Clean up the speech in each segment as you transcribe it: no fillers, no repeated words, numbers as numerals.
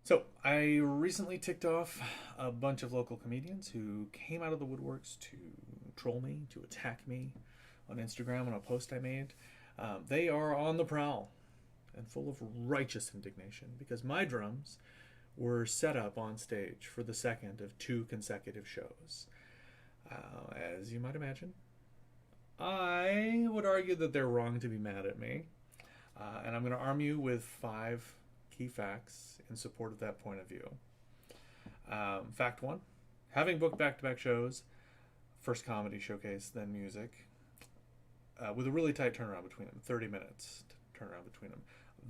So I recently ticked off a bunch of local comedians who came out of the woodworks to troll me, to attack me on Instagram on a post I made. They are on the prowl and full of righteous indignation because my drums were set up on stage for the second of two consecutive shows. As you might imagine, I would argue that they're wrong to be mad at me. And I'm going to arm you with five key facts in support of that point of view. Fact one, having booked back to back shows, first comedy showcase, then music, with a really tight turnaround between them, 30 minutes turnaround between them,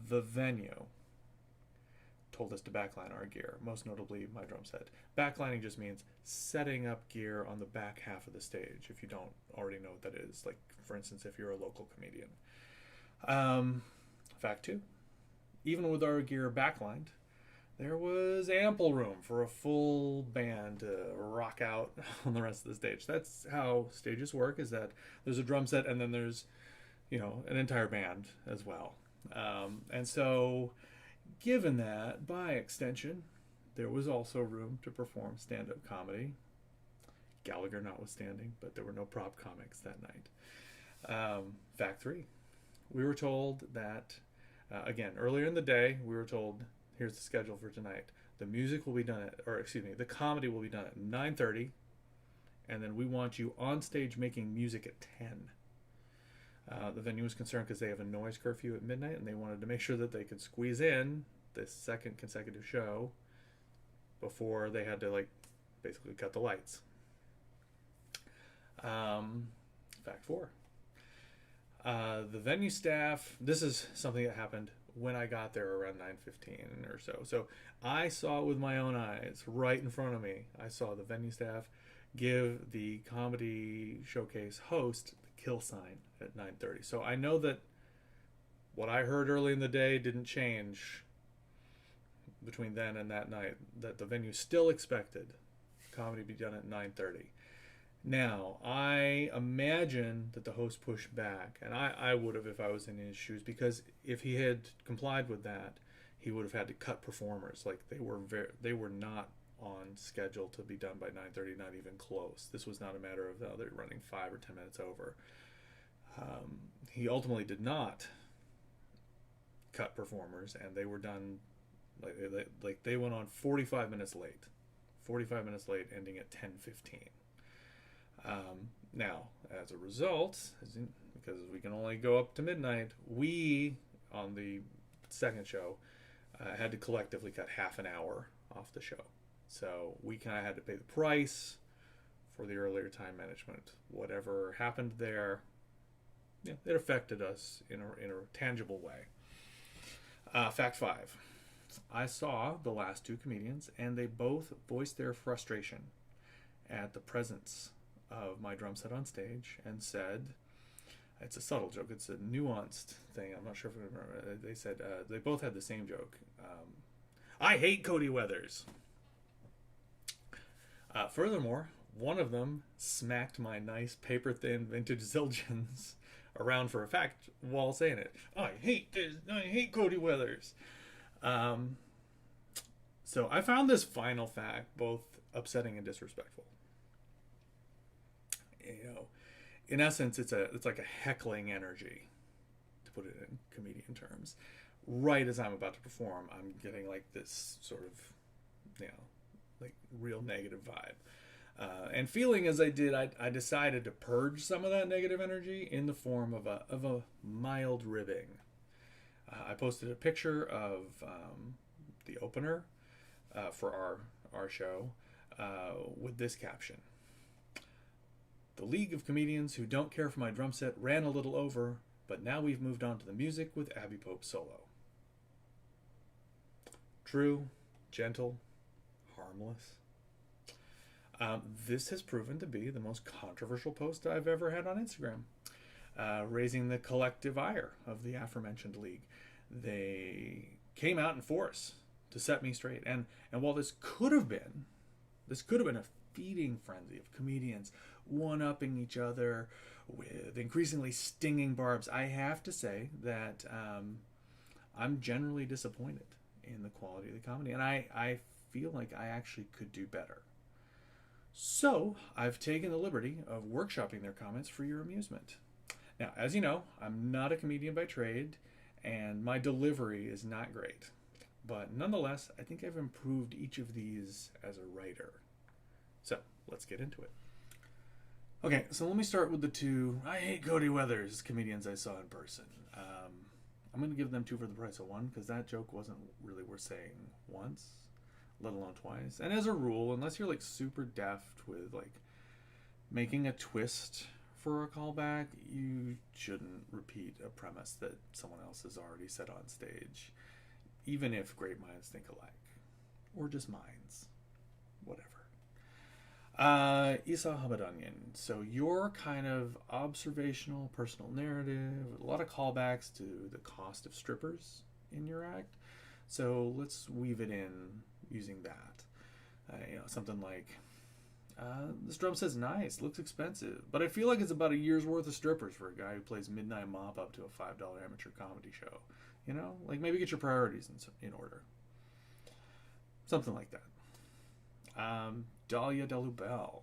the venue told us to backline our gear, most notably my drum set. Backlining just means setting up gear on the back half of the stage, if you don't already know what that is. Like, for instance, if you're a local comedian. Fact two, even with our gear backlined, there was ample room for a full band to rock out on the rest of the stage. That's how stages work, is that there's a drum set and then there's, an entire band as well. And so, given that, by extension, there was also room to perform stand-up comedy, Gallagher notwithstanding, but there were no prop comics that night. Fact three, we were told that, again, earlier in the day, we were told, here's the schedule for tonight. The music will be done the comedy will be done at 9:30, and then we want you on stage making music at 10. The venue was concerned because they have a noise curfew at midnight, and they wanted to make sure that they could squeeze in this second consecutive show before they had to, basically cut the lights. Fact four. The venue staff, this is something that happened when I got there around 9:15 or so. So I saw it with my own eyes right in front of me. I saw the venue staff give the comedy showcase host the kill sign at 9:30. So I know that what I heard early in the day didn't change between then and that night, that the venue still expected comedy to be done at 9:30. Now, I imagine that the host pushed back, and I would have if I was in his shoes, because if he had complied with that, he would have had to cut performers. Like, they were not on schedule to be done by 9:30, not even close. This was not a matter of they're running 5 or 10 minutes over. He ultimately did not cut performers, and they were done like they went on 45 minutes late. 45 minutes late, ending at 10:15. Now, as a result, because we can only go up to midnight, we, on the second show, had to collectively cut half an hour off the show. So we kind of had to pay the price for the earlier time management. Whatever happened there, it affected us in a tangible way. Fact five. I saw the last two comedians, and they both voiced their frustration at the presence of my drum set on stage and said, it's a subtle joke, it's a nuanced thing, I'm not sure if you remember, they said, they both had the same joke, I hate Cody Weathers. Furthermore, one of them smacked my nice paper-thin vintage Zildjians around for a fact while saying it. I hate Cody Weathers. So I found this final fact both upsetting and disrespectful. In essence, it's like a heckling energy, to put it in comedian terms. Right as I'm about to perform, I'm getting this sort of, real negative vibe. And feeling as I did, I decided to purge some of that negative energy in the form of a mild ribbing. I posted a picture of the opener for our show with this caption. The League of Comedians Who Don't Care for My Drum Set ran a little over, but now we've moved on to the music with Abby Pope solo. True, gentle, harmless. This has proven to be the most controversial post I've ever had on Instagram, raising the collective ire of the aforementioned league. They came out in force to set me straight, and while this could have been a feeding frenzy of comedians one-upping each other with increasingly stinging barbs, I have to say that I'm generally disappointed in the quality of the comedy. And I feel like I actually could do better. So I've taken the liberty of workshopping their comments for your amusement. Now, as you know, I'm not a comedian by trade, and my delivery is not great. But nonetheless, I think I've improved each of these as a writer. So let's get into it. Okay, so let me start with the two I hate Cody Weathers comedians I saw in person. I'm going to give them 2 for the price of 1, because that joke wasn't really worth saying once, let alone twice. And as a rule, unless you're like super deft with like making a twist for a callback, you shouldn't repeat a premise that someone else has already said on stage, even if great minds think alike, or just minds, whatever. Isa Habadanyan. So your kind of observational personal narrative, a lot of callbacks to the cost of strippers in your act. So let's weave it in using that. Something like, this drum set's nice, looks expensive, but I feel like it's about a year's worth of strippers for a guy who plays midnight mop up to a $5 amateur comedy show. Like maybe get your priorities in order. Something like that. Dahlia Delubel.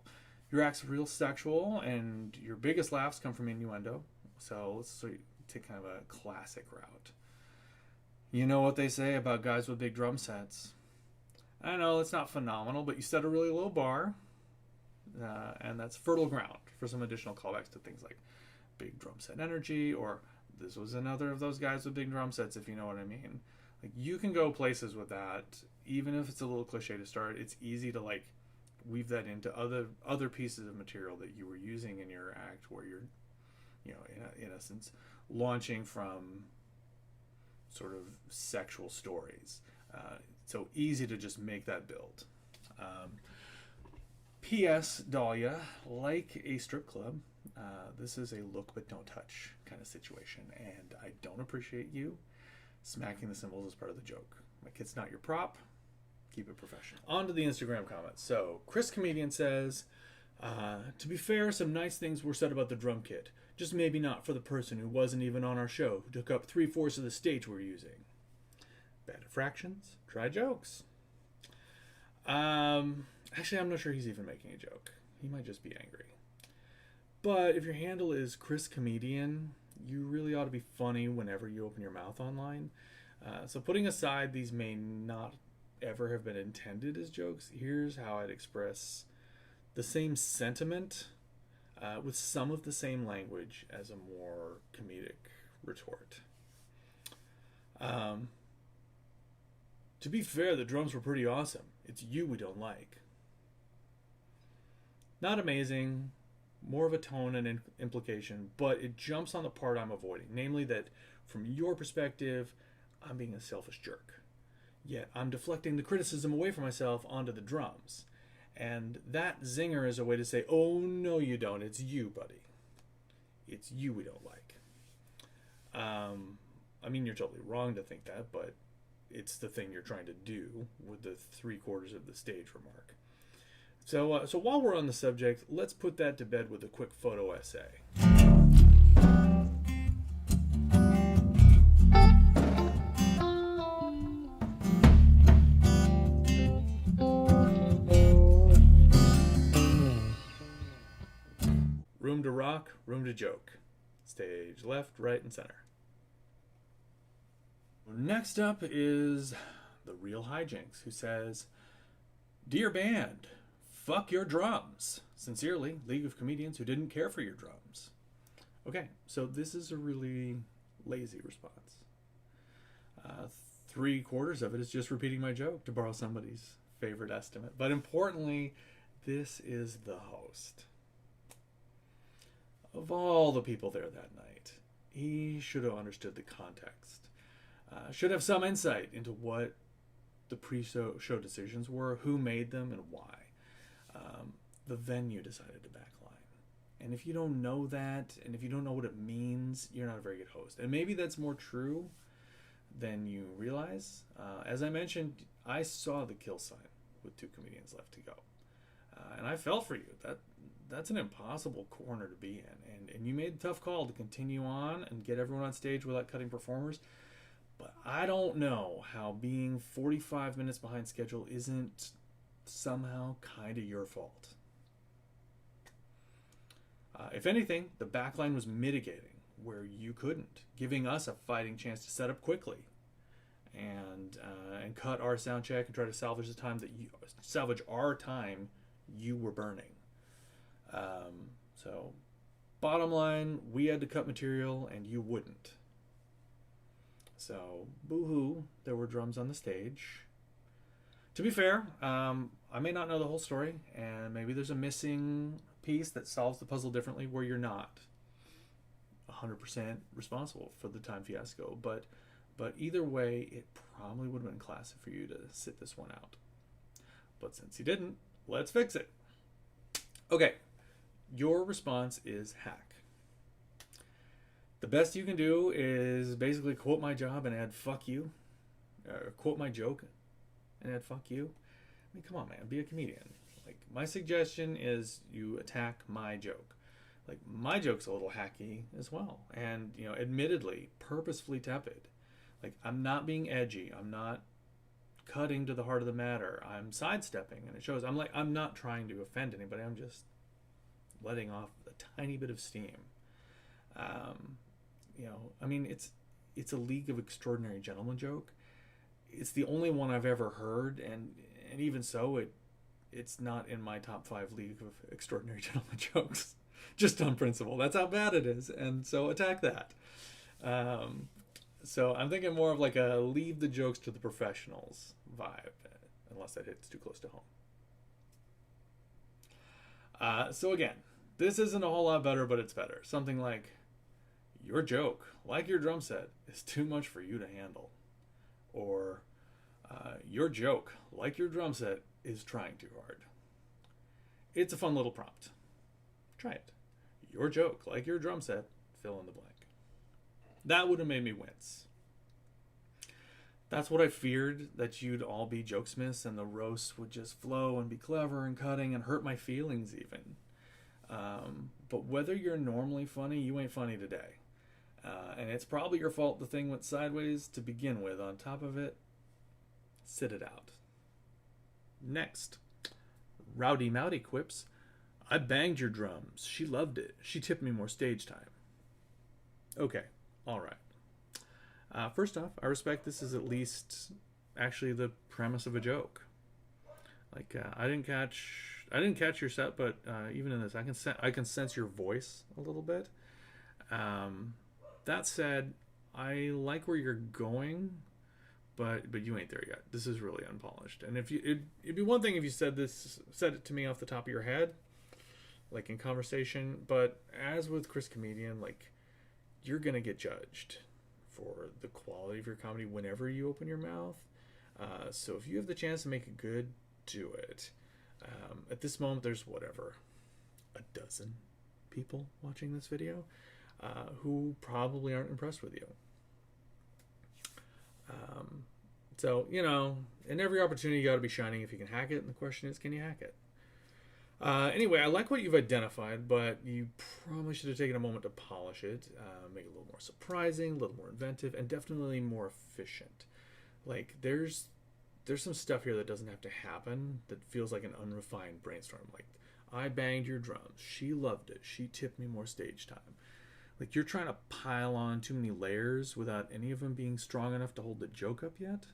Your act's real sexual, and your biggest laughs come from innuendo. So let's take kind of a classic route. You know what they say about guys with big drum sets. I know it's not phenomenal, but you set a really low bar, and that's fertile ground for some additional callbacks to things like big drum set energy, or this was another of those guys with big drum sets, if you know what I mean. Like, you can go places with that, even if it's a little cliche to start. It's easy to like weave that into other pieces of material that you were using in your act, where you're, in essence, launching from sort of sexual stories. So easy to just make that build. P.S. Dahlia, like a strip club, this is a look but don't touch kind of situation, and I don't appreciate you smacking the cymbals as part of the joke. My kid's not your prop. Keep it professional. On to the Instagram comments. So Chris Comedian says, to be fair, some nice things were said about the drum kit, just maybe not for the person who wasn't even on our show, who took up 3/4 of the stage we're using. Bad at fractions, try jokes. Actually, I'm not sure he's even making a joke. He might just be angry. But if your handle is Chris Comedian, you really ought to be funny whenever you open your mouth online. So putting aside these may not ever have been intended as jokes, here's how I'd express the same sentiment with some of the same language as a more comedic retort. To be fair, the drums were pretty awesome. It's you we don't like. Not amazing, more of a tone and implication, but it jumps on the part I'm avoiding, namely that from your perspective, I'm being a selfish jerk. Yet I'm deflecting the criticism away from myself onto the drums. And that zinger is a way to say, oh, no, you don't. It's you, buddy. It's you we don't like. I mean, you're totally wrong to think that, but it's the thing you're trying to do with the 3/4 of the stage remark. So while we're on the subject, let's put that to bed with a quick photo essay. Room to rock, room to joke. Stage left, right, and center. Next up is the real hijinks, who says, "Dear band, fuck your drums. Sincerely, League of Comedians who didn't care for your drums." Okay, so this is a really lazy response. 3/4 of it is just repeating my joke, to borrow somebody's favorite estimate. But importantly, this is the host. Of all the people there that night, he should have understood the context. Should have some insight into what the pre-show decisions were, who made them, and why. The venue decided to backline. And if you don't know that, and if you don't know what it means, you're not a very good host. And maybe that's more true than you realize. As I mentioned, I saw the kill sign with 2 comedians left to go. And I felt for you. That's an impossible corner to be in. And you made the tough call to continue on and get everyone on stage without cutting performers. But I don't know how being 45 minutes behind schedule isn't somehow kind of your fault. If anything, the backline was mitigating where you couldn't, giving us a fighting chance to set up quickly and cut our sound check and try to salvage our time you were burning. So, bottom line, we had to cut material and you wouldn't. So, boo-hoo, there were drums on the stage. To be fair, I may not know the whole story, and maybe there's a missing piece that solves the puzzle differently where you're not 100% responsible for the time fiasco. But either way, it probably would have been classic for you to sit this one out. But since you didn't, let's fix it. Okay, your response is hack. The best you can do is basically quote my job and add fuck you. Or quote my joke and add fuck you. I mean, come on, man, be a comedian. Like, my suggestion is you attack my joke. Like, my joke's a little hacky as well. And, admittedly, purposefully tepid. Like, I'm not being edgy. I'm not cutting to the heart of the matter. I'm sidestepping, and it shows. I'm not trying to offend anybody. I'm just letting off a tiny bit of steam. It's a League of Extraordinary Gentlemen joke. It's the only one I've ever heard, and even so, it's not in my top 5 League of Extraordinary Gentlemen jokes. Just on principle. That's how bad it is, and so attack that. So I'm thinking more of like a leave the jokes to the professionals vibe, unless that hits too close to home. So again, this isn't a whole lot better, but it's better. Something like, your joke, like your drum set, is too much for you to handle. Or, your joke, like your drum set, is trying too hard. It's a fun little prompt. Try it. Your joke, like your drum set, fill in the blank. That would have made me wince. That's what I feared, that you'd all be jokesmiths and the roasts would just flow and be clever and cutting and hurt my feelings even. But whether you're normally funny, you ain't funny today. And it's probably your fault the thing went sideways to begin with. On top of it, sit it out. Next, Rowdy Mowdy quips, I banged your drums. She loved it. She tipped me more stage time. Okay, all right. First off, I respect this is at least actually the premise of a joke. Like, I didn't catch your set, but even in this, I can sense your voice a little bit. That said, I like where you're going, but you ain't there yet. This is really unpolished. And it'd be one thing if you said it to me off the top of your head, like in conversation. But as with Chris Comedian, like, you're gonna get judged for the quality of your comedy whenever you open your mouth. So if you have the chance to make it good, do it. At this moment, there's a dozen people watching this video who probably aren't impressed with you. So, in every opportunity, you got to be shining if you can hack it. And the question is, can you hack it? Anyway, I like what you've identified, but you probably should have taken a moment to polish it, make it a little more surprising, a little more inventive, and definitely more efficient. Like, there's some stuff here that doesn't have to happen that feels like an unrefined brainstorm. Like, I banged your drums. She loved it. She tipped me more stage time. Like, you're trying to pile on too many layers without any of them being strong enough to hold the joke up yet.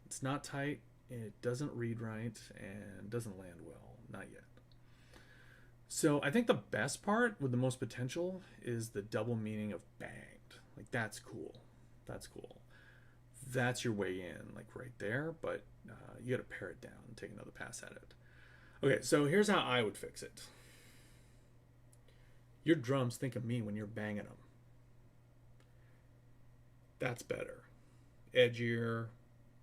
It's not tight. It doesn't read right and doesn't land well. Not yet. So I think the best part with the most potential is the double meaning of banged. Like, that's cool. That's cool. That's your way in, like right there, but you got to pare it down and take another pass at it. Okay, so here's how I would fix it. Your drums think of me when you're banging them. That's better. Edgier,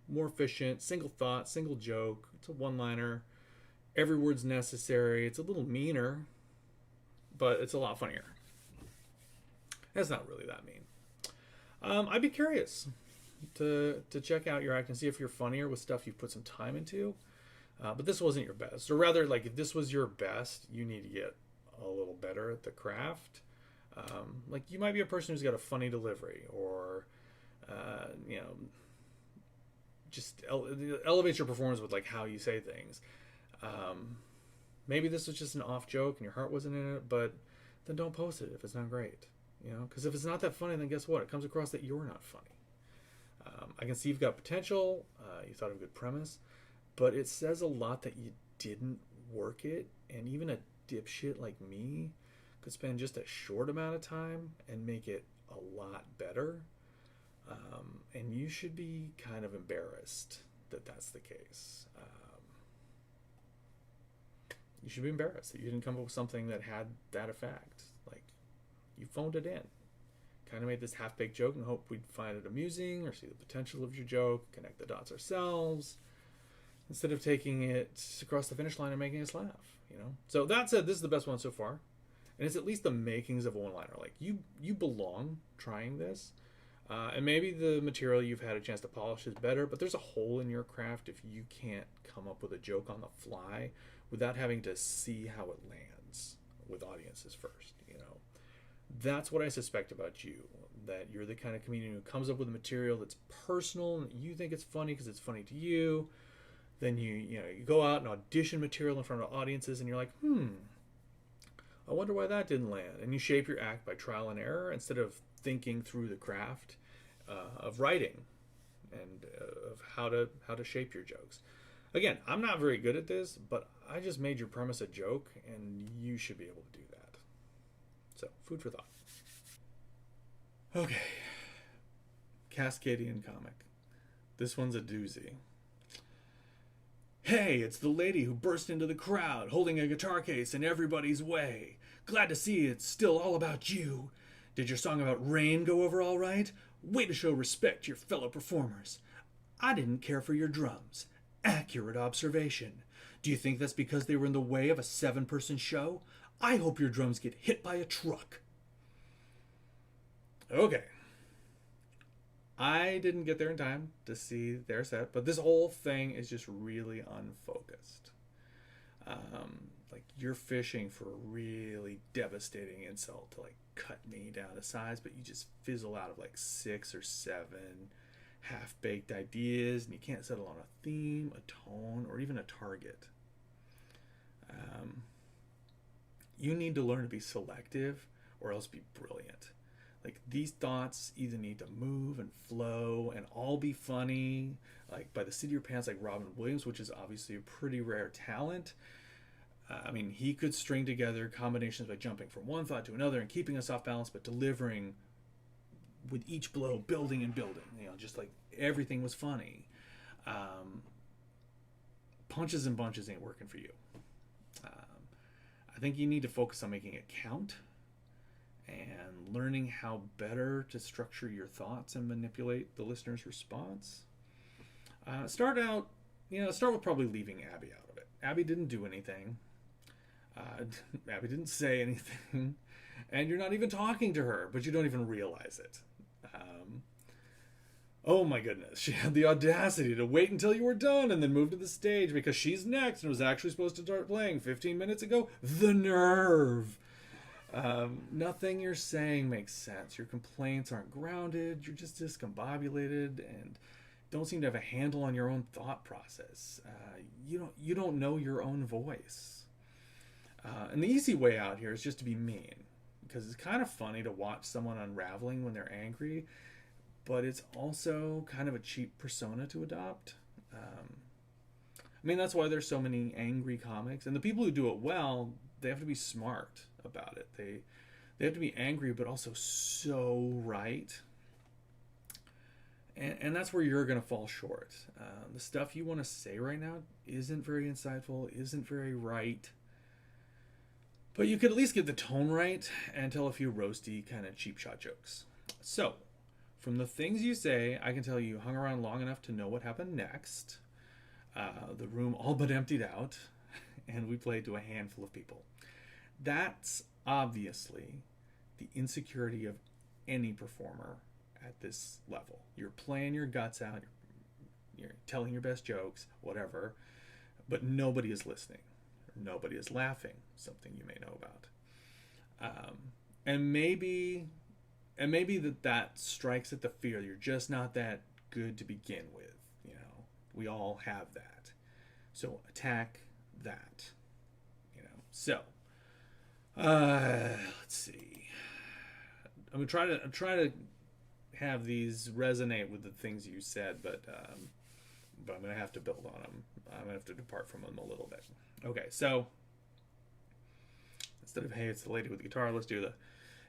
more efficient, single thought, single joke. It's a one-liner. Every word's necessary. It's a little meaner, but it's a lot funnier. That's not really that mean. I'd be curious to check out your act and see if you're funnier with stuff you've put some time into. But this wasn't your best. Or rather, like, if this was your best, you need to get a little better at the craft. Like, you might be a person who's got a funny delivery, or You know, just elevates your performance with like how you say things. Maybe this was just an off joke and your heart wasn't in it, but then don't post it if it's not great. You know, because if it's not that funny, then guess what? It comes across that you're not funny. I can see you've got potential. You thought of a good premise, but it says a lot that you didn't work it, and even a dipshit like me could spend just a short amount of time and make it a lot better. And you should be kind of embarrassed that that's the case. You should be embarrassed that you didn't come up with something that had that effect. Like, you phoned it in. Kind of made this half-baked joke and hope we'd find it amusing or see the potential of your joke, connect the dots ourselves, instead of taking it across the finish line and making us laugh, you know? So that said, this is the best one so far. And it's at least the makings of a one-liner. Like, you belong trying this. And maybe the material you've had a chance to polish is better, but there's a hole in your craft if you can't come up with a joke on the fly without having to see how it lands with audiences first, you know? That's what I suspect about you, that you're the kind of comedian who comes up with a material that's personal and you think it's funny because it's funny to you. Then you go out and audition material in front of audiences and you're like, I wonder why that didn't land. And you shape your act by trial and error instead of thinking through the craft of writing and of how to shape your jokes. Again, I'm not very good at this, but I just made your premise a joke and you should be able to do that. So, food for thought. Okay. Cascadian comic. This one's a doozy. Hey, it's the lady who burst into the crowd holding a guitar case in everybody's way. Glad to see it's still all about you. Did your song about rain go over all right? Way to show respect to your fellow performers. I didn't care for your drums. Accurate observation. Do you think that's because they were in the way of a 7-person show? I hope your drums get hit by a truck. Okay. I didn't get there in time to see their set, but this whole thing is just really unfocused. Like, you're fishing for a really devastating insult to, like, cut me down to size, but you just fizzle out of, like, 6 or 7 half-baked ideas, and you can't settle on a theme, a tone, or even a target. You need to learn to be selective or else be brilliant. Like, these thoughts either need to move and flow and all be funny, like by the seat of your pants, like Robin Williams, which is obviously a pretty rare talent. I mean, he could string together combinations by jumping from one thought to another and keeping us off balance, but delivering with each blow, building and building. You know, just like everything was funny. Punches and bunches ain't working for you. I think you need to focus on making it count and learning how better to structure your thoughts and manipulate the listener's response. Start with probably leaving Abby out of it. Abby didn't do anything. Abby didn't say anything. And you're not even talking to her, but you don't even realize it. Oh my goodness, she had the audacity to wait until you were done and then move to the stage because she's next and was actually supposed to start playing 15 minutes ago. The nerve! Nothing you're saying makes sense. Your complaints aren't grounded. You're just discombobulated and don't seem to have a handle on your own thought process. You don't know your own voice. And the easy way out here is just to be mean, because it's kind of funny to watch someone unraveling when they're angry, but it's also kind of a cheap persona to adopt. I mean, that's why there's so many angry comics, and the people who do it well, they have to be smart about it. They have to be angry, but also so right. And that's where you're going to fall short. The stuff you want to say right now isn't very insightful, isn't very right. But you could at least get the tone right and tell a few roasty kind of cheap shot jokes. So, from the things you say, I can tell you hung around long enough to know what happened next. The room all but emptied out, and we played to a handful of people. That's obviously the insecurity of any performer at this level. You're playing your guts out, you're telling your best jokes, whatever, but nobody is listening. Nobody is laughing, something you may know about. And maybe And maybe that strikes at the fear. You're just not that good to begin with. You know, we all have that. So attack that. You know. So let's see. I'm gonna try to have these resonate with the things you said, but I'm gonna have to build on them. I'm gonna have to depart from them a little bit. Okay, so instead of hey, it's the lady with the guitar, let's do the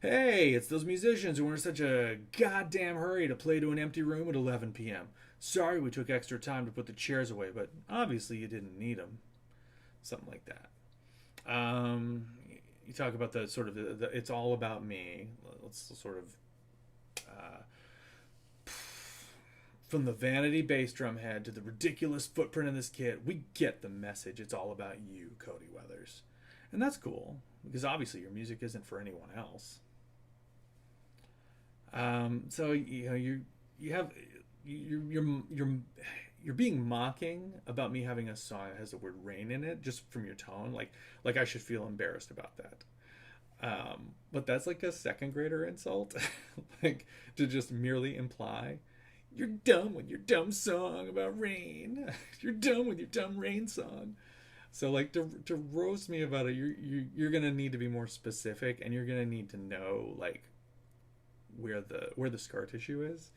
hey, it's those musicians who are in such a goddamn hurry to play to an empty room at 11 p.m. Sorry we took extra time to put the chairs away, but obviously you didn't need them. Something like that. You talk about the sort of the it's all about me. Let's sort of from the vanity bass drum head to the ridiculous footprint in this kit, we get the message. It's all about you, Cody Weathers, and that's cool because obviously your music isn't for anyone else. So you know you're being mocking about me having a song that has the word rain in it just from your tone, like I should feel embarrassed about that. But that's like a second grader insult, like to just merely imply you're dumb with your dumb song about rain. You're dumb with your dumb rain song. So like to roast me about it, you're gonna need to be more specific, and you're gonna need to know like where the scar tissue is.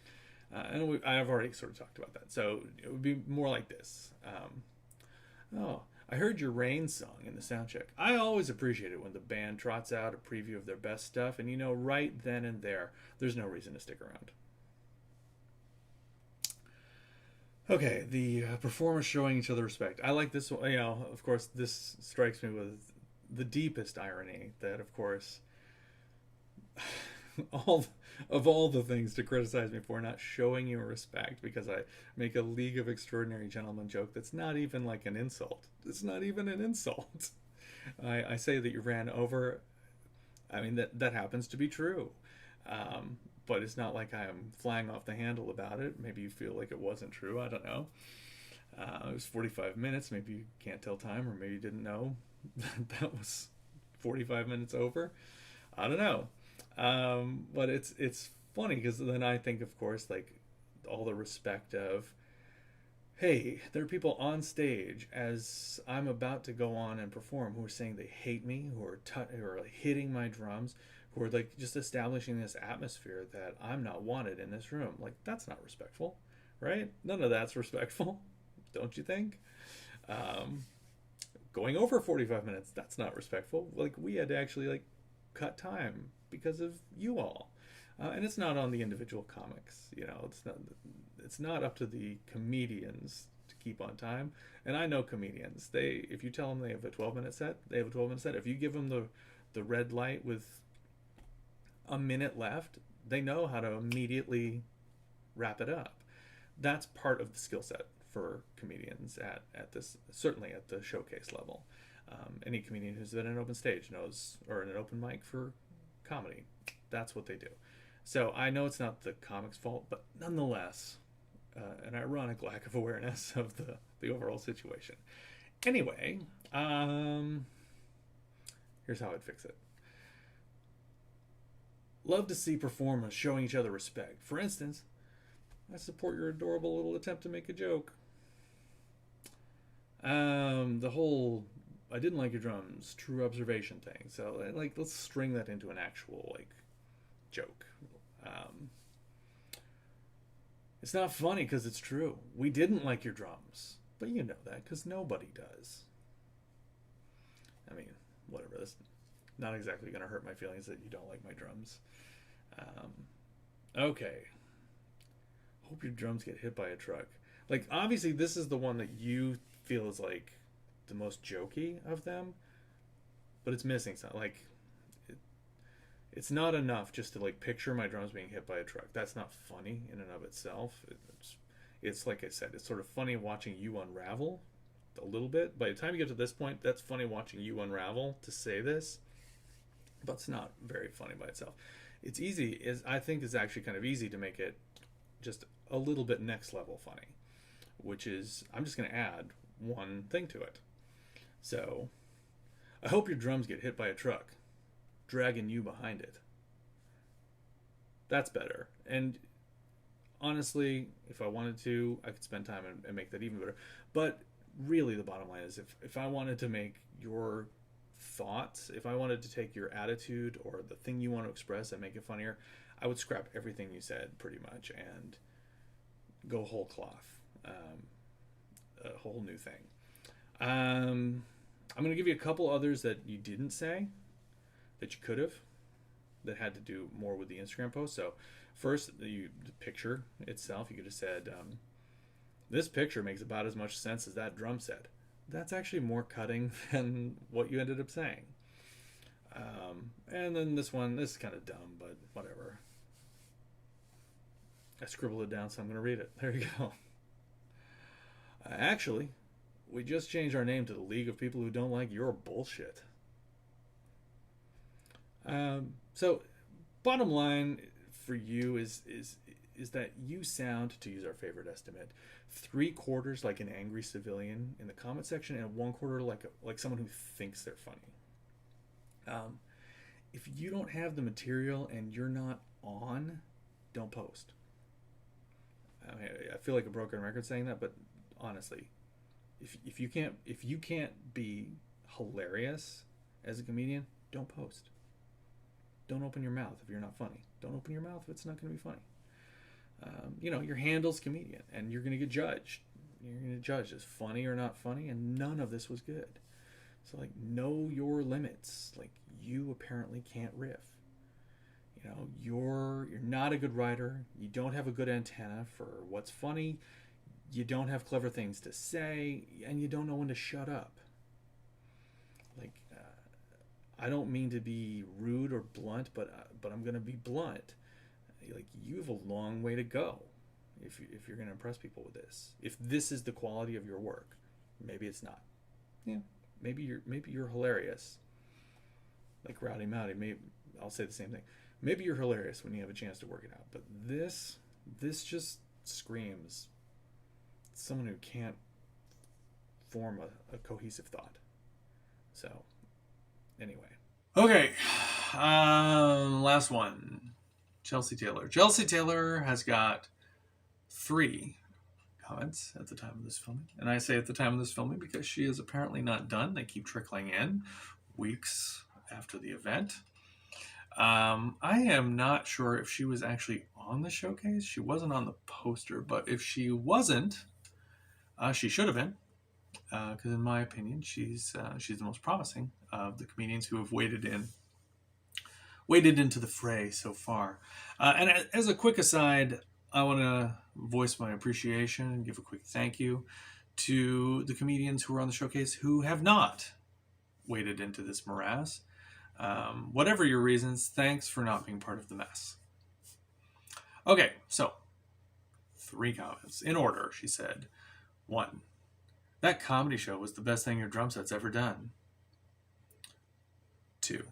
I've already sort of talked about that. So it would be more like this. Oh, I heard your rain song in the sound check. I always appreciate it when the band trots out a preview of their best stuff, and you know right then and there's no reason to stick around. Okay, the performers showing each other respect. I like this one. You know, of course, this strikes me with the deepest irony that, of course, all the things to criticize me for not showing you respect because I make a League of Extraordinary Gentlemen joke that's not even like an insult. It's not even an insult. I say that you ran over. I mean, that happens to be true. But it's not like I'm flying off the handle about it. Maybe you feel like it wasn't true. I don't know. It was 45 minutes. Maybe you can't tell time, or maybe you didn't know that was 45 minutes over. I don't know. But it's funny because then I think, of course, like all the respect of, hey, there are people on stage as I'm about to go on and perform who are saying they hate me, who are like hitting my drums, who are like just establishing this atmosphere that I'm not wanted in this room. Like that's not respectful, right? None of that's respectful, don't you think? Going over 45 minutes, that's not respectful. Like we had to actually like cut time because of you all, and it's not on the individual comics. You know, it's not up to the comedians to keep on time. And I know comedians. If you tell them they have a 12-minute set, they have a 12-minute set. If you give them the red light with a minute left, they know how to immediately wrap it up. That's part of the skill set for comedians at this, certainly at the showcase level. Any comedian who's at an open stage knows, or an open mic for comedy, that's what they do. So I know it's not the comic's fault, but nonetheless, an ironic lack of awareness of the overall situation. Anyway, here's how I'd fix it. Love to see performers showing each other respect. For instance, I support your adorable little attempt to make a joke. The whole I didn't like your drums true observation thing. So like let's string that into an actual like joke. It's not funny because it's true. We didn't like your drums, but you know that because nobody does. I mean, whatever. That's not exactly going to hurt my feelings that you don't like my drums. Okay. Hope your drums get hit by a truck. Like, obviously, this is the one that you feel is, like, the most jokey of them. But it's missing something. Like, it's not enough just to, like, picture my drums being hit by a truck. That's not funny in and of itself. It's like I said, it's sort of funny watching you unravel a little bit. By the time you get to this point, that's funny watching you unravel to say this. But it's not very funny by itself. It's easy, I think it's actually kind of easy to make it just a little bit next level funny, which is I'm just going to add one thing to it. So, I hope your drums get hit by a truck, dragging you behind it. That's better. And honestly, if I wanted to, I could spend time and make that even better. But really, the bottom line is if I wanted to make your thoughts, if I wanted to take your attitude or the thing you want to express and make it funnier, I would scrap everything you said pretty much and go whole cloth, a whole new thing. I'm going to give you a couple others that you didn't say that you could have, that had to do more with the Instagram post. So first, the picture itself, you could have said, this picture makes about as much sense as that drum set. That's actually more cutting than what you ended up saying. And then this is kind of dumb, but whatever. I scribbled it down, so I'm going to read it. There you go. Actually, we just changed our name to the League of People Who Don't Like Your Bullshit. So, bottom line for you is that you sound, to use our favorite estimate, 3/4 like an angry civilian in the comment section, and 1/4 like someone who thinks they're funny. If you don't have the material and you're not on, don't post. I feel like a broken record saying that, but honestly, if you can't be hilarious as a comedian, don't post. Don't open your mouth if you're not funny. Don't open your mouth if it's not going to be funny. Your handle's comedian, and you're going to get judged. You're going to judge as funny or not funny, and none of this was good. So, know your limits. You apparently can't riff. You're not a good writer. You don't have a good antenna for what's funny. You don't have clever things to say, and you don't know when to shut up. I don't mean to be rude or blunt, but I'm going to be blunt. You have a long way to go if you're going to impress people with this. If this is the quality of your work, maybe it's not. Yeah, maybe you're hilarious. Like Rowdy Mowdy, I'll say the same thing. Maybe you're hilarious when you have a chance to work it out, but this just screams someone who can't form a cohesive thought. So, anyway. Okay, last one. Chelsea Taylor. Chelsea Taylor has got 3 comments at the time of this filming. And I say at the time of this filming because she is apparently not done. They keep trickling in weeks after the event. I am not sure if she was actually on the showcase. She wasn't on the poster, but if she wasn't, she should have been. Because in my opinion, she's the most promising of the comedians who have waded into the fray so far. And as a quick aside, I want to voice my appreciation and give a quick thank you to the comedians who were on the showcase who have not waded into this morass. Whatever your reasons, thanks for not being part of the mess. Okay, so 3 comments. In order, she said. 1. That comedy show was the best thing your drum set's ever done. 2.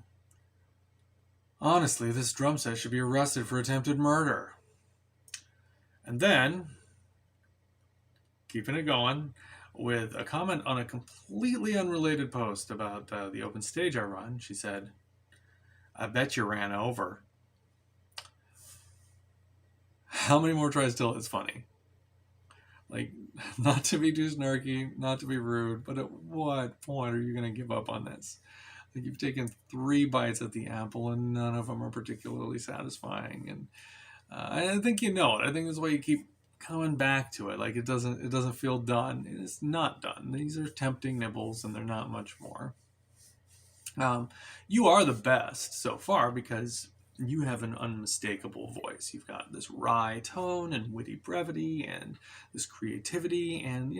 Honestly, this drum set should be arrested for attempted murder. And then, keeping it going, with a comment on a completely unrelated post about the open stage I run, she said, I bet you ran over. How many more tries till it's funny? Not to be too snarky, not to be rude, but at what point are you going to give up on this? You've taken 3 bites at the apple and none of them are particularly satisfying. And I think you know it. I think that's why you keep coming back to it. It doesn't feel done. It's not done. These are tempting nibbles and they're not much more. You are the best so far because you have an unmistakable voice. You've got this wry tone and witty brevity and this creativity, and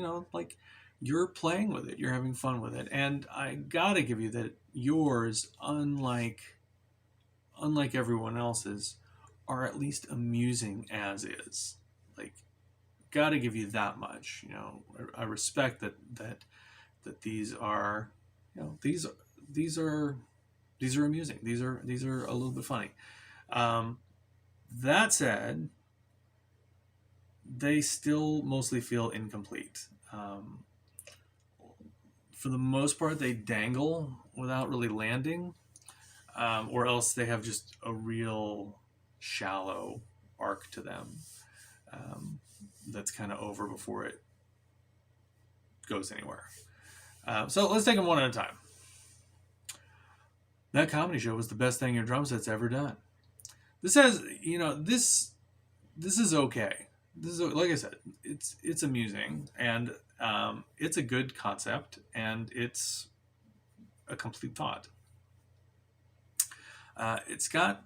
you're playing with it. You're having fun with it. And I gotta give you that yours, unlike everyone else's, are at least amusing as is. Gotta give you that much. I respect that these are, these are amusing. These are a little bit funny. That said, they still mostly feel incomplete. For the most part, they dangle without really landing, or else they have just a real shallow arc to them that's kind of over before it goes anywhere. So let's take them one at a time. That comedy show was the best thing your drum set's ever done. This has, this is okay. This is, like I said, it's amusing, and it's a good concept, and it's a complete thought.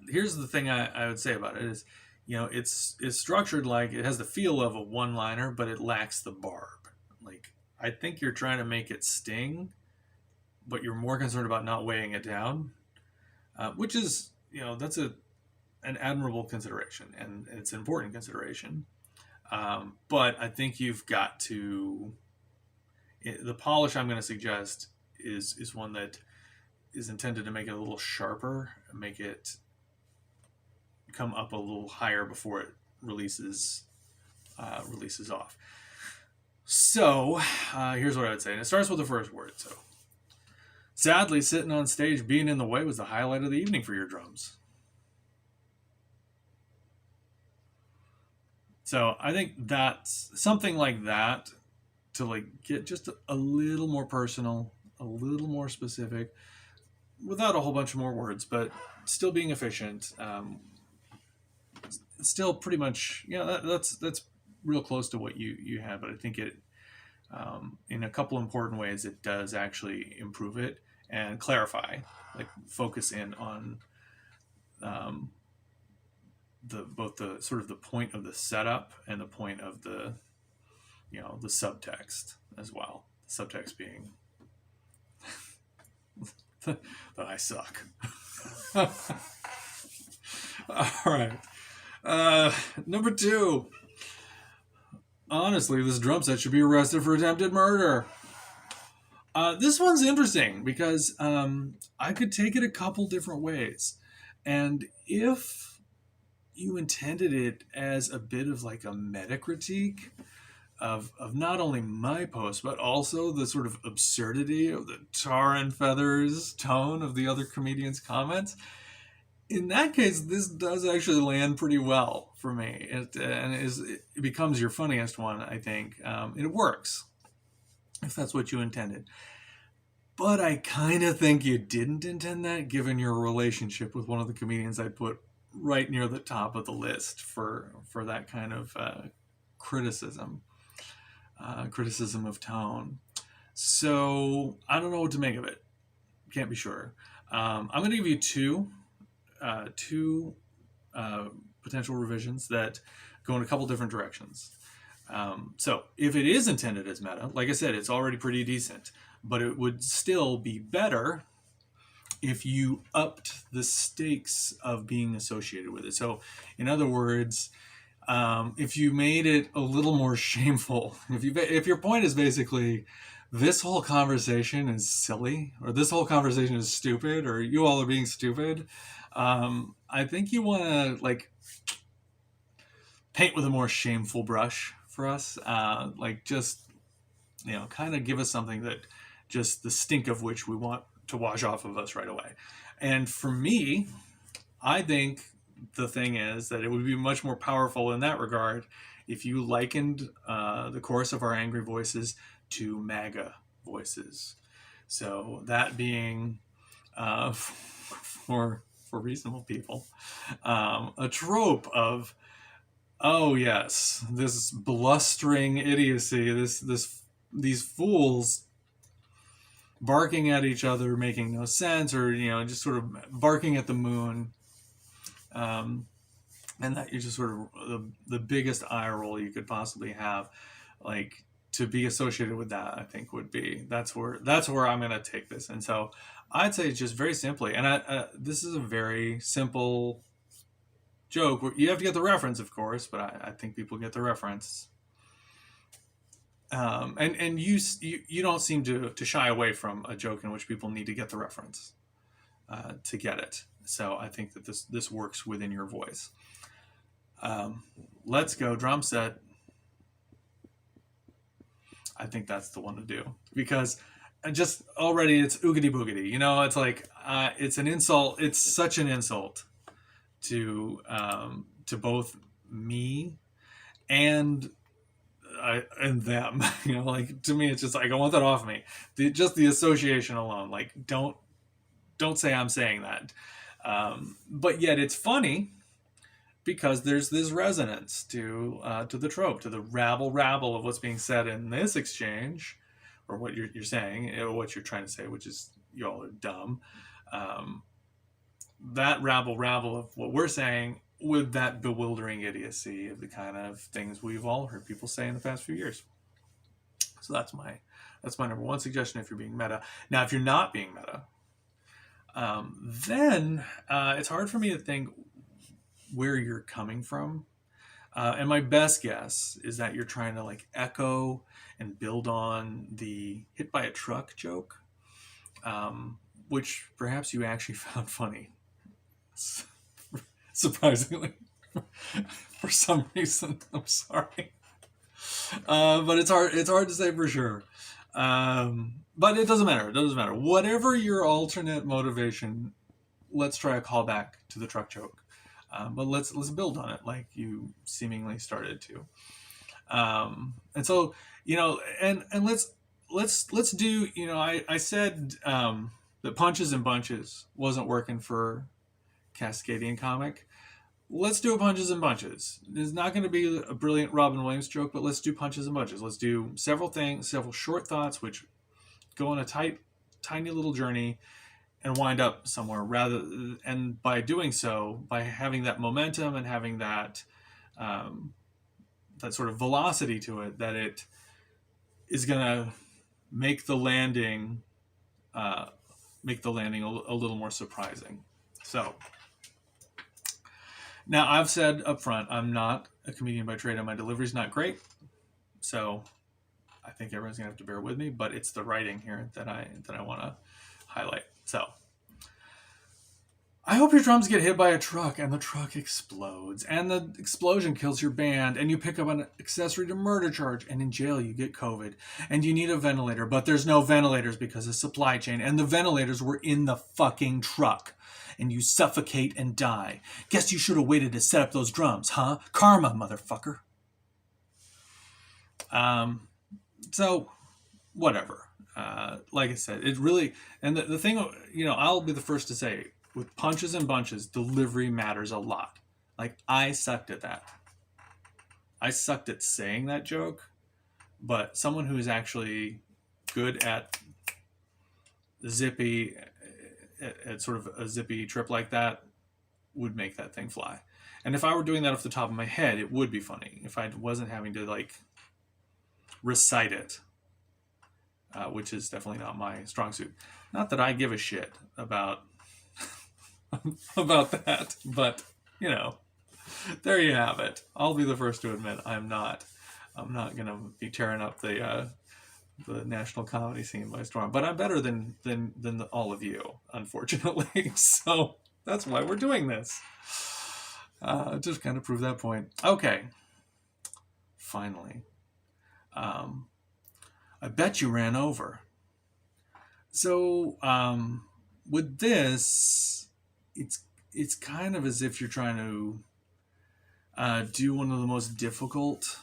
Here's the thing I would say about it is, it's structured like it has the feel of a one-liner, but it lacks the barb. Like, I think you're trying to make it sting, but you're more concerned about not weighing it down, which is, that's an admirable consideration, and it's an important consideration. But I think you've got to, the polish I'm going to suggest is one that is intended to make it a little sharper, make it come up a little higher before it releases off. So here's what I would say, and it starts with the first word. So, sadly, sitting on stage being in the way was the highlight of the evening for your drums. So I think that's something like that, to like get just a little more personal, a little more specific, without a whole bunch of more words, but still being efficient. Still pretty much, that's real close to what you have, but I think it, in a couple important ways, it does actually improve it and clarify, like focus in on both the sort of the point of the setup and the point of the subtext as well. The subtext being that I suck. All right. Number 2. Honestly, this drum set should be arrested for attempted murder. This one's interesting because I could take it a couple different ways. And if you intended it as a bit of like a meta critique of not only my post, but also the sort of absurdity of the tar and feathers tone of the other comedians' comments, in that case, this does actually land pretty well for me. It becomes your funniest one, I think. It works, if that's what you intended. But I kind of think you didn't intend that, given your relationship with one of the comedians I put right near the top of the list for that kind of criticism of tone. So I don't know what to make of it. Can't be sure. I'm going to give you two potential revisions that go in a couple different directions. So if it is intended as meta, like I said, it's already pretty decent, but it would still be better if you upped the stakes of being associated with it. So in other words, if you made it a little more shameful, if your point is basically this whole conversation is silly, or this whole conversation is stupid, or you all are being stupid, I think you want to like paint with a more shameful brush for us, just kind of give us something that just the stink of which we want to wash off of us right away. And for me, I think the thing is that it would be much more powerful in that regard if you likened the chorus of our angry voices to MAGA voices. So that being for reasonable people, a trope of, oh yes, this blustering idiocy, these fools barking at each other, making no sense, or just sort of barking at the moon, and that you're just sort of the biggest eye roll you could possibly have, like, to be associated with that, I think would be that's where I'm gonna take this. And so I'd say just very simply, and this is a very simple joke. You have to get the reference, of course, but I think people get the reference. And you don't seem to shy away from a joke in which people need to get the reference to get it. So I think that this works within your voice. Let's go drum set. I think that's the one to do, because just already it's oogity boogity. It's like it's an insult. It's such an insult to both me and and them. Like, to me, it's just like, I want that off me. Just the association alone. Like, don't say I'm saying that. But yet it's funny because there's this resonance to the trope, to the rabble of what's being said in this exchange, or what you're saying, or what you're trying to say, which is y'all are dumb. That rabble of what we're saying with that bewildering idiocy of the kind of things we've all heard people say in the past few years. So that's my number one suggestion if you're being meta. Now, if you're not being meta, then it's hard for me to think where you're coming from. And my best guess is that you're trying to like echo and build on the hit by a truck joke, which perhaps you actually found funny. Surprisingly, for some reason. I'm sorry, but it's hard to say for sure. But it doesn't matter. Whatever your alternate motivation, let's try a callback to the truck joke. But let's build on it like you seemingly started to. And so, and let's do, I said that punches and bunches wasn't working for Cascadian comic. Let's do a punches and bunches. It's not going to be a brilliant Robin Williams joke, but let's do punches and bunches. Let's do several things, several short thoughts, which go on a tiny little journey and wind up somewhere. And by doing so, by having that momentum and having that that sort of velocity to it, that it is going to make the landing a little more surprising. So. Now, I've said up front, I'm not a comedian by trade, and my delivery's not great. So I think everyone's going to have to bear with me, but it's the writing here that I want to highlight. So I hope your drums get hit by a truck and the truck explodes, and the explosion kills your band, and you pick up an accessory to murder charge, and in jail you get COVID, and you need a ventilator, but there's no ventilators because of supply chain, and the ventilators were in the fucking truck. And you suffocate and die. Guess you should have waited to set up those drums, huh? Karma, motherfucker. So, whatever. Like I said, it really... And the thing, I'll be the first to say, with punches and bunches, delivery matters a lot. Like, I sucked at that. I sucked at saying that joke, but someone who's actually good at zippy... at sort of a zippy trip like that would make that thing fly. And if I were doing that off the top of my head, it would be funny if I wasn't having to like recite it, which is definitely not my strong suit. Not that I give a shit about that, but there you have it. I'll be the first to admit I'm not gonna be tearing up the national comedy scene by storm, but I'm better than all of you, unfortunately. So that's why we're doing this. Just kind of prove that point. Okay. Finally. I bet you ran over. So with this, it's kind of as if you're trying to do one of the most difficult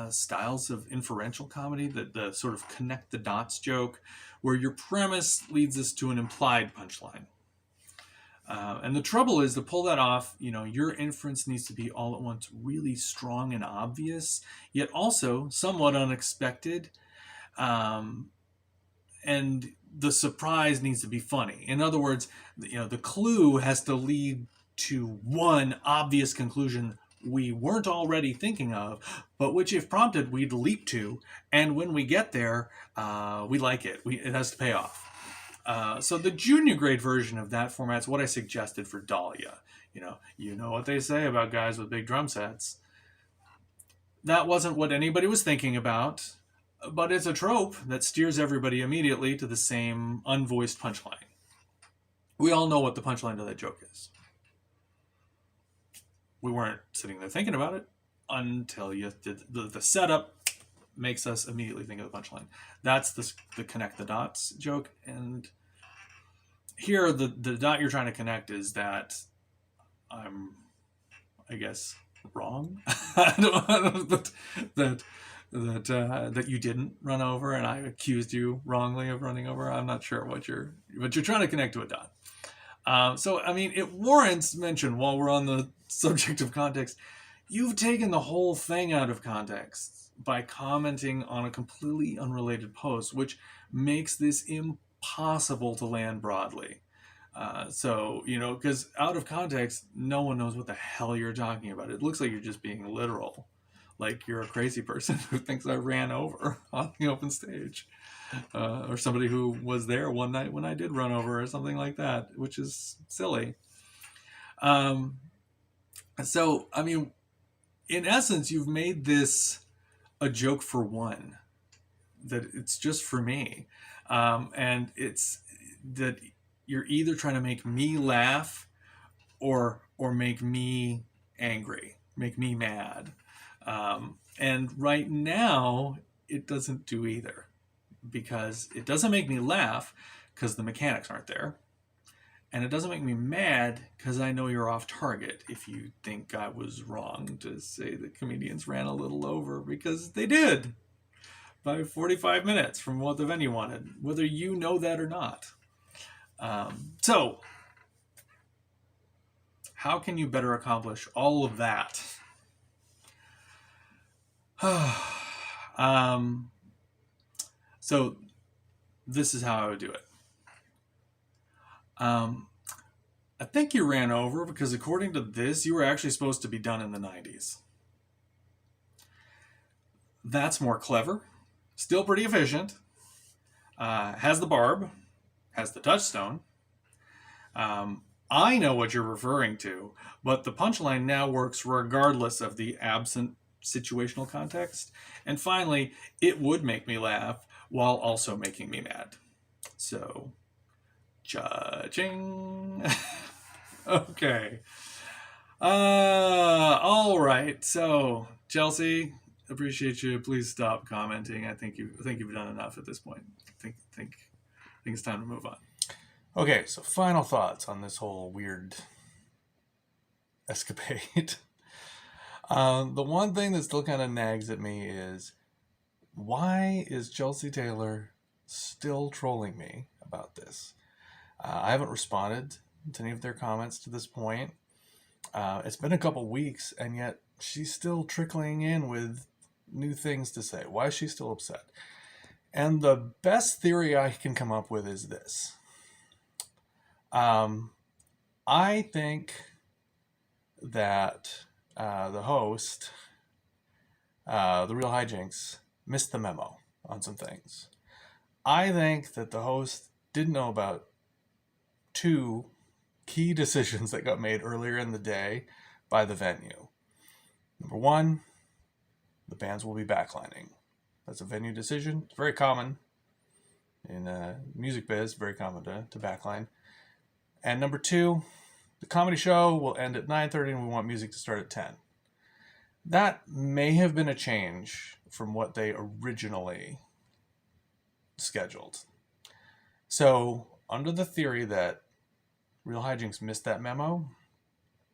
styles of inferential comedy, the sort of connect the dots joke, where your premise leads us to an implied punchline. And the trouble is, to pull that off, your inference needs to be all at once really strong and obvious, yet also somewhat unexpected. And the surprise needs to be funny. In other words, the clue has to lead to one obvious conclusion we weren't already thinking of, but which, if prompted, we'd leap to. And when we get there, we like it. It has to pay off. So the junior grade version of that format is what I suggested for Dahlia. You know what they say about guys with big drum sets. That wasn't what anybody was thinking about, but it's a trope that steers everybody immediately to the same unvoiced punchline. We all know what the punchline to that joke is. We weren't sitting there thinking about it until you did the setup makes us immediately think of the punchline. That's the connect the dots joke. And here, the dot you're trying to connect is that I'm, I guess, wrong. I don't, that you didn't run over, and I accused you wrongly of running over. I'm not sure what you're trying to connect to it, Don. So I mean, it warrants mention while we're on the subject of context. You've taken the whole thing out of context by commenting on a completely unrelated post, which makes this impossible to land broadly. So, because out of context, no one knows what the hell you're talking about. It looks like you're just being literal. Like you're a crazy person who thinks I ran over on the open stage. Or somebody who was there one night when I did run over or something like that, which is silly. So, I mean, in essence, you've made this a joke for one, that it's just for me. And it's that you're either trying to make me laugh or make me angry, make me mad. And right now, it doesn't do either, because it doesn't make me laugh because the mechanics aren't there. And it doesn't make me mad because I know you're off target if you think I was wrong to say the comedians ran a little over, because they did by 45 minutes from what the venue wanted, whether you know that or not. So, how can you better accomplish all of that? So, this is how I would do it. I think you ran over because according to this, you were actually supposed to be done in the 90s. That's more clever. Still pretty efficient. Has the barb. Has the touchstone. I know what you're referring to, but the punchline now works regardless of the absent situational context. And finally, it would make me laugh while also making me mad. So, judging. Okay. All right. So, Chelsea, appreciate you. Please stop commenting. I think you've done enough at this point. I think it's time to move on. Okay, so final thoughts on this whole weird escapade. The one thing that still kind of nags at me is, why is Chelsea Taylor still trolling me about this? I haven't responded to any of their comments to this point. It's been a couple weeks, and yet she's still trickling in with new things to say. Why is she still upset? And the best theory I can come up with is this. I think that the host, the Real Hijinks, missed the memo on some things. I think that the host didn't know about two key decisions that got made earlier in the day by the venue. Number one, the bands will be backlining. That's a venue decision. It's very common in music biz, very common to backline. And number two, the comedy show will end at 9:30 and we want music to start at 10. That may have been a change from what they originally scheduled. So, under the theory that Real Hijinks missed that memo,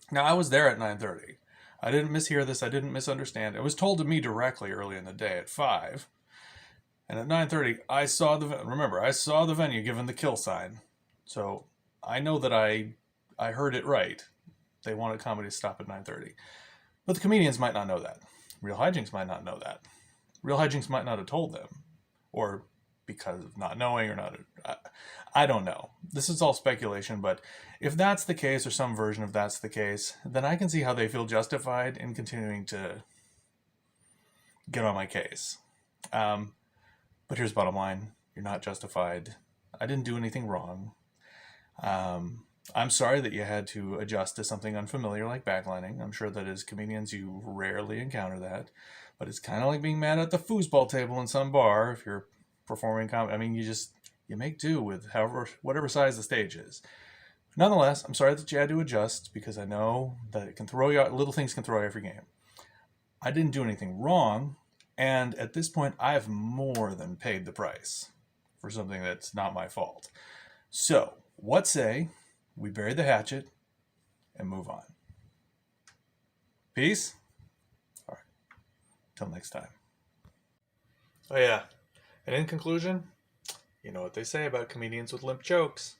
now I was there at 9:30. I didn't mishear this. I didn't misunderstand. It was told to me directly early in the day at 5. And at 9:30, I saw the venue given the kill sign. So I know that I heard it right. They wanted comedy to stop at 9:30. But the comedians might not know that. Real Hijinks might not know that. Real Hijinks might not have told them. Or because of not knowing or not. I don't know. This is all speculation, but if that's the case, or some version of that's the case, then I can see how they feel justified in continuing to get on my case. But here's the bottom line. You're not justified. I didn't do anything wrong. I'm sorry that you had to adjust to something unfamiliar like backlining. I'm sure that as comedians you rarely encounter that. But it's kind of like being mad at the foosball table in some bar if you're performing comedy. I mean, you make do with whatever size the stage is. Nonetheless, I'm sorry that you had to adjust, because I know that it can throw you out. Little things can throw you off your game. I didn't do anything wrong, and at this point, I have more than paid the price for something that's not my fault. So, what say we bury the hatchet and move on? Peace. All right. Till next time. Oh, yeah. And in conclusion, you know what they say about comedians with limp jokes.